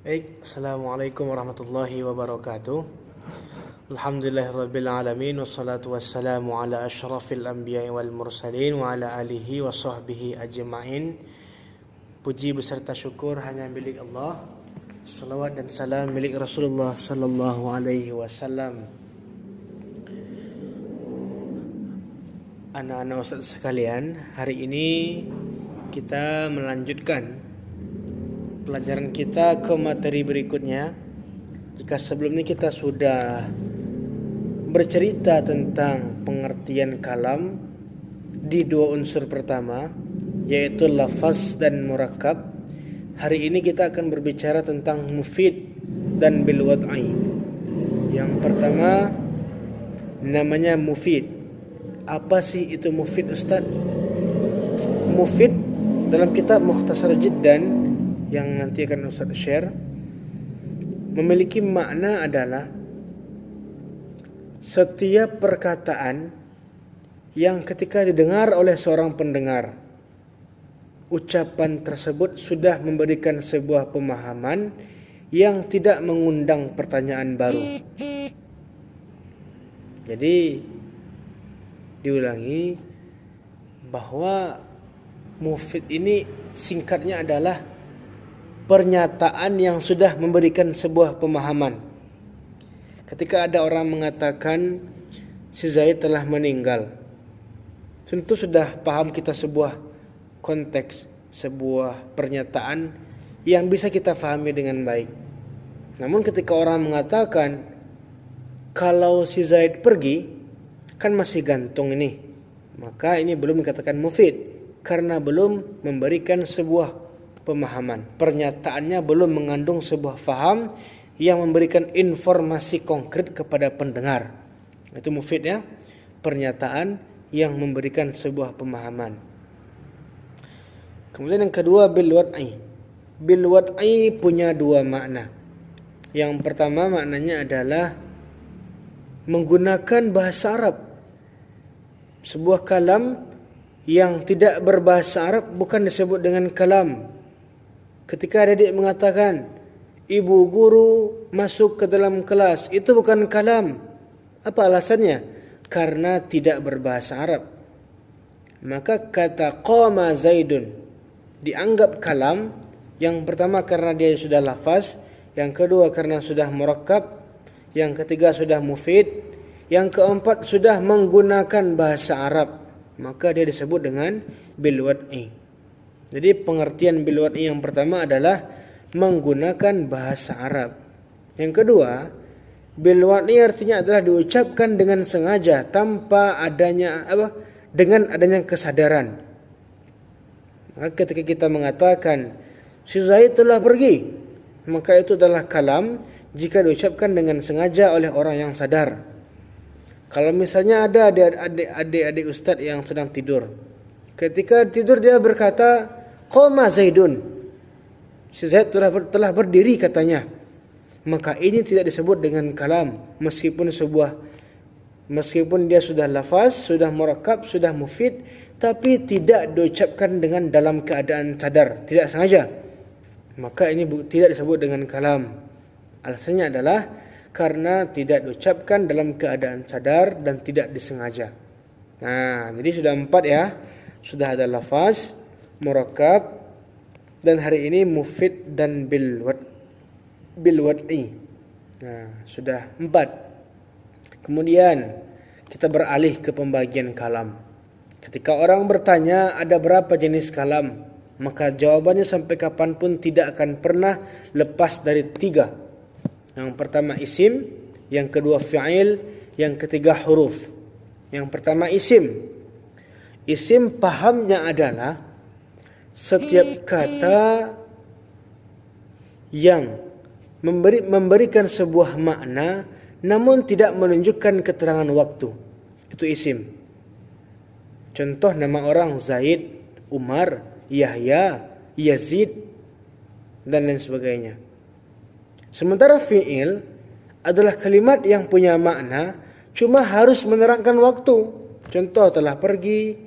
Assalamualaikum warahmatullahi wabarakatuh. Alhamdulillahirabbil alamin wassalatu wassalamu ala asyrafil anbiya'i wal mursalin wa ala alihi wa sahbihi ajma'in. Puji beserta syukur hanya milik Allah. Salawat dan salam milik Rasulullah sallallahu alaihi wasallam. Anak-anak ustaz sekalian, hari ini kita melanjutkan pelajaran kita ke materi berikutnya. Jika sebelumnya kita sudah bercerita tentang pengertian kalam di dua unsur pertama, yaitu lafaz dan murakkab, hari ini kita akan berbicara tentang mufid dan bil wad'i. Yang pertama namanya mufid. Apa sih itu mufid, Ustaz? Mufid dalam kitab Mukhtasar Jiddan yang nanti akan Ustaz share, memiliki makna adalah setiap perkataan yang ketika didengar oleh seorang pendengar, ucapan tersebut sudah memberikan sebuah pemahaman yang tidak mengundang pertanyaan baru. Jadi diulangi bahwa mufid ini singkatnya adalah pernyataan yang sudah memberikan sebuah pemahaman. Ketika ada orang mengatakan si Zaid telah meninggal, tentu sudah paham kita sebuah konteks, sebuah pernyataan yang bisa kita pahami dengan baik. Namun ketika orang mengatakan kalau si Zaid pergi, kan masih gantung ini, maka ini belum dikatakan mufid karena belum memberikan sebuah pemahaman. Pernyataannya belum mengandung sebuah faham yang memberikan informasi konkret kepada pendengar. Itu mufid ya, pernyataan yang memberikan sebuah pemahaman. Kemudian yang kedua bil wad'i. Bil wad'i punya dua makna. Yang pertama maknanya adalah menggunakan bahasa Arab. Sebuah kalam yang tidak berbahasa Arab bukan disebut dengan kalam. Ketika adik mengatakan ibu guru masuk ke dalam kelas, itu bukan kalam. Apa alasannya? Karena tidak berbahasa Arab. Maka kata qama Zaidun dianggap kalam. Yang pertama karena dia sudah lafaz, yang kedua karena sudah murakkab, yang ketiga sudah mufid, yang keempat sudah menggunakan bahasa Arab. Maka dia disebut dengan bil wad'i. Jadi pengertian bil wad'i yang pertama adalah menggunakan bahasa Arab. Yang kedua, bil wad'i artinya adalah diucapkan dengan sengaja tanpa adanya dengan adanya kesadaran. Maka ketika kita mengatakan si Zaid telah pergi, maka itu adalah kalam jika diucapkan dengan sengaja oleh orang yang sadar. Kalau misalnya ada adik-adik ustaz yang sedang tidur, ketika tidur dia berkata qama Zaidun, si Zaid telah berdiri katanya, maka ini tidak disebut dengan kalam meskipun dia sudah lafaz, sudah murakkab, sudah mufid, tapi tidak diucapkan dengan dalam keadaan sadar, tidak sengaja, maka ini tidak disebut dengan kalam. Alasannya adalah karena tidak diucapkan dalam keadaan sadar dan tidak disengaja. Nah, jadi sudah 4 ya. Sudah ada lafaz, murakkab, dan hari ini mufid dan bil wad'i. Nah, sudah 4. Kemudian kita beralih ke pembagian kalam. Ketika orang bertanya ada berapa jenis kalam, maka jawabannya sampai kapanpun tidak akan pernah lepas dari 3. Yang pertama isim, yang kedua fi'il, yang ketiga huruf. Yang pertama isim. Isim pahamnya adalah setiap kata yang memberikan sebuah makna namun tidak menunjukkan keterangan waktu. Itu isim. Contoh nama orang Zaid, Umar, Yahya, Yazid, dan lain sebagainya. Sementara fi'il adalah kalimat yang punya makna, cuma harus menerangkan waktu. Contoh telah pergi,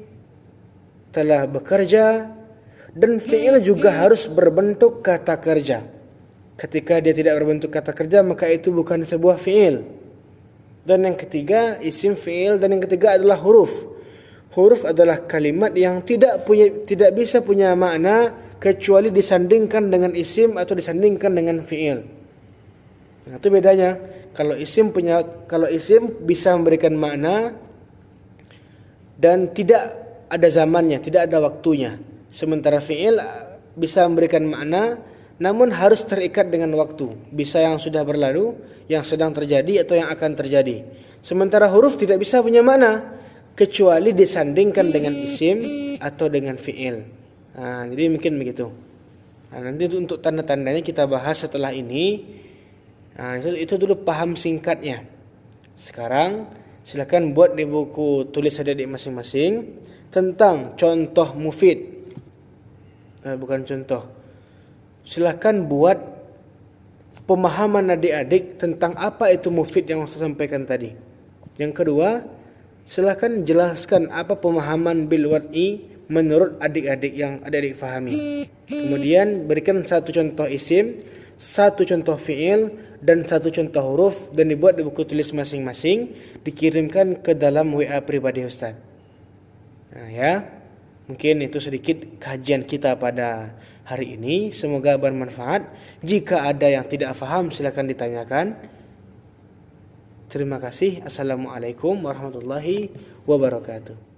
telah bekerja, dan fi'il juga harus berbentuk kata kerja. Ketika dia tidak berbentuk kata kerja, maka itu bukan sebuah fi'il. Dan yang ketiga, isim, fi'il. Dan yang ketiga adalah huruf. Huruf adalah kalimat yang tidak bisa punya makna kecuali disandingkan dengan isim atau disandingkan dengan fi'il. Nah, itu bedanya. Kalau isim bisa memberikan makna dan tidak ada zamannya, tidak ada waktunya. Sementara fi'il bisa memberikan makna namun harus terikat dengan waktu. Bisa yang sudah berlalu, yang sedang terjadi atau yang akan terjadi. Sementara huruf tidak bisa punya makna kecuali disandingkan dengan isim atau dengan fi'il. Nah, jadi mungkin begitu. Nah, nanti untuk tanda-tandanya kita bahas setelah ini. Nah, itu dulu paham singkatnya. Sekarang silakan buat di buku tulis adik-adik masing-masing tentang contoh mufid. Bukan contoh. Silakan buat pemahaman adik-adik tentang apa itu mufid yang saya sampaikan tadi. Yang kedua, silakan jelaskan apa pemahaman bil wad'i menurut adik-adik yang adik-adik fahami. Kemudian berikan satu contoh isim, satu contoh fi'il, dan satu contoh huruf, dan dibuat di buku tulis masing-masing, dikirimkan ke dalam WA pribadi Ustaz. Nah ya, mungkin itu sedikit kajian kita pada hari ini. Semoga bermanfaat. Jika ada yang tidak paham, silakan ditanyakan. Terima kasih. Assalamualaikum warahmatullahi wabarakatuh.